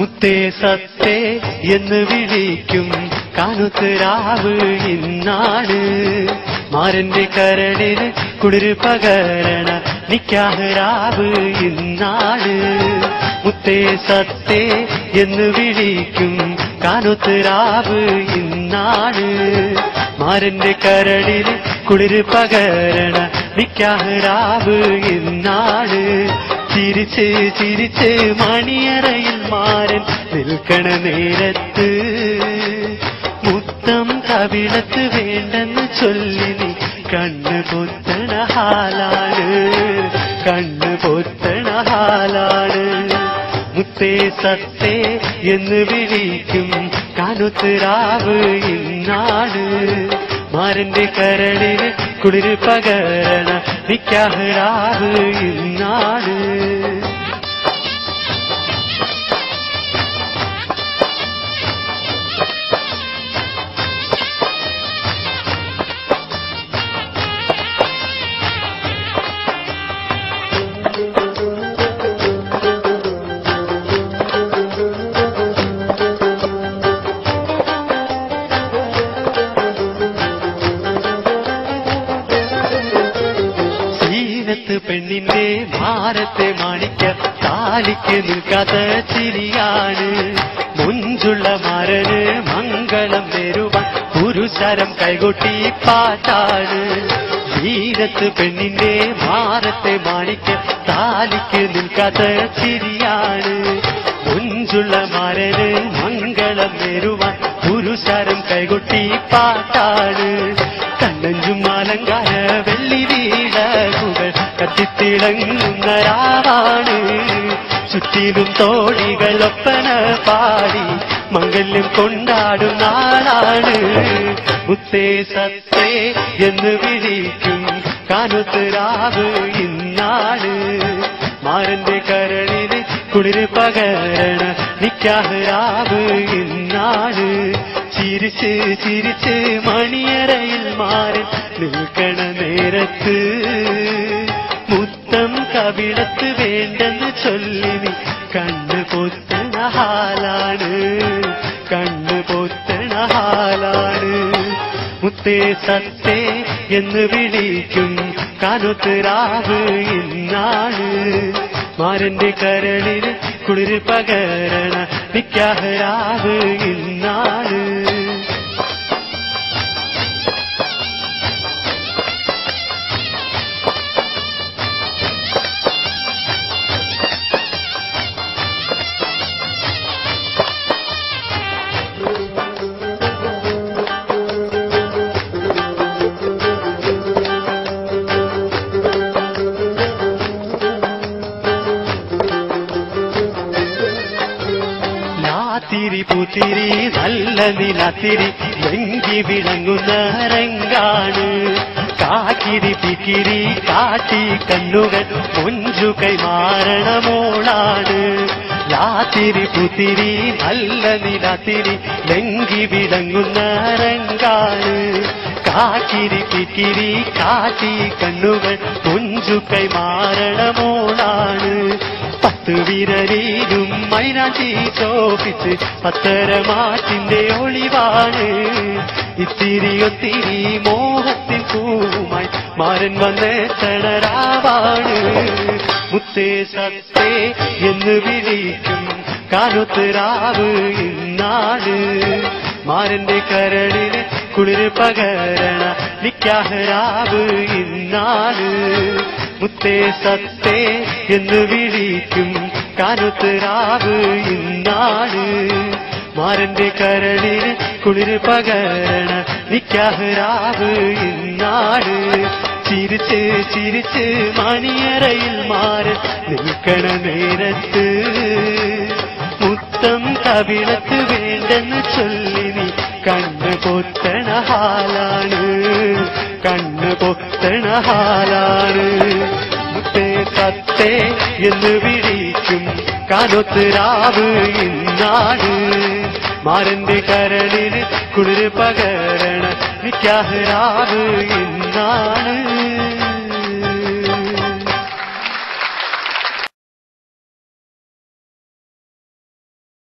മുത്തേ സത്തേ എന്ന് വിളിക്കും കാനുത്തരാവ് ഇന്നാണ്. മാരന്റെ കരളിന് കുളിര് പകരണ നിക്കാഹരാവ് ഇന്നാണ്. മുത്തേ സത്തേ എന്ന് വിളിക്കും കാനുത്തരാവ് ഇന്നാണ്. മാരന്റെ കരളിന് കുളിര് പകരണ നിക്കാഹരാവ് ഇന്നാണ്. ചിരിച്ച് ചിരിച്ച് മണിയറയിൽ മാരൻ നിൽക്കണ നേരത്ത് മുത്തം കവിളത്ത് വേണ്ടെന്ന് ചൊല്ലി നീ കണ്ണ് പൊത്തണ ഹാലാണ്, കണ്ണ് പൊത്തണ ഹാലാണ്. മുത്തേ സത്തേ എന്ന് വിളിക്കും കാനുത്തരാവ് ഇന്നാണ്. മാരന്റെ കരളിന് കുളിര് പകരണ നിക്കാഹരാവ് ഇന്നാണ്. പെണ്ണിന്റെ മാരത്തെ മാണിക്ക താലിക്ക് നിൽക്കാത്ത ചിരിയാണ്. മുഞ്ചുള്ള മാരന് മംഗളം നേരുവാൻ പുരുഷരം കൈകൊട്ടി പാട്ടാണ്. വീരത്ത് പെണ്ണിന്റെ മാരത്തെ മാണിക്ക താലിക്ക് നിൽക്കാത്ത ചിരിയാണ്. മുഞ്ചുള്ള മാരന് മംഗളം നേരുവാൻ പുരുഷരം കൈകൊട്ടി പാട്ടാണ്. കണ്ണഞ്ചും അലങ്കാര വെള്ളി വീടകുകൾ കത്തിത്തിളങ്ങുന്ന രാവാണ്. ചുറ്റിലും തോഴികളൊപ്പന പാടി മംഗല്യം കൊണ്ടാടും നാളാണ്. മുത്തേ സത്തേ എന്ന് വിളിക്കും കാനുത്തരാവ് ഇന്നാണ്. മാരന്റെ കരളിന് കുളിര് പകരണ നിക്കാഹരാവ് ഇന്നാണ്. ചിരിച്ച് ചിരിച്ച് മണിയറയിൽ മാരൻ നിൽക്കണ നേരത്ത് മുത്തം കവിളത്ത് വേണ്ടെന്ന് ചൊല്ലി നീ കണ്ണ് പൊത്തണ ഹാലാണ്, കണ്ണ് പൊത്തണ ഹാലാണ്. മുത്തേ സത്തേ എന്ന് വിളിക്കും കാനുത്തരാവ് ഇന്നാണ്. മാരന്റെ കരളിന് കുളിര് പകരണ നിക്കാഹരാവ് ഇന്നാണ്. തിരി പൂത്തിരി നല്ല നിലത്തിരി വെങ്കി വിളങ്ങുന്ന രംഗാണ്. കാക്കിരി പിക്കിരി കാട്ടി കണ്ണുകൾ കൊഞ്ചു കൈമാറണ മോളാണ്. ലാത്തിരി പൂത്തിരി നല്ല നിലത്തിരി വെങ്കി വിളങ്ങുന്ന രംഗാണ്. കാക്കിരി പിക്കിരി കാട്ടി കണ്ണുകൾ കൊഞ്ചു കൈമാറണ മോളാണ്. പത്ത് വിരലിലും മൈനാട്ടി ചോപ്പിച്ച് പത്തരമാറ്റിന്റെ ഒളിവാണ്. ഇത്തിരി ഒത്തിരി മോഹത്തിൻ പൂവുമായി മാരൻ വന്നെത്തണ രാവാണ്. മുത്തേ സത്തേ എന്ന് വിളിക്കും കാനുത്തരാവ് ഇന്നാണ്. മാരന്റെ കരളിന് കുളിര് പകരണ നിക്കാഹരാവ് ഇന്നാണ്. മുത്തേ സത്തേ എന്ന് വിളിക്കും കാനുത്തരാവ് ഇന്നാണ്. മാരന്റെ കരളിന് കുളിര് പകരണ നിക്കാഹരാവ് ഇന്നാണ്. ചിരിച്ച് ചിരിച്ച് മണിയറയിൽ മാരൻ നിൽക്കണ നേരത്ത് മുത്തം കവിളത്ത് വേണ്ടെന്ന് ചൊല്ലി നീ കണ്ണ് പൊത്തണ ഹാലാണ്, കണ്ണ് പൊത്തണ ഹാലാണ്. മുത്തേ സത്തേ എന്ന് വിളിക്കും കാനുത്തരാവ് ഇന്നാണ്. മാരന്റെ കരളിന് കുളിര് പകരണ നിക്കാഹരാവ് ഇന്നാണ്.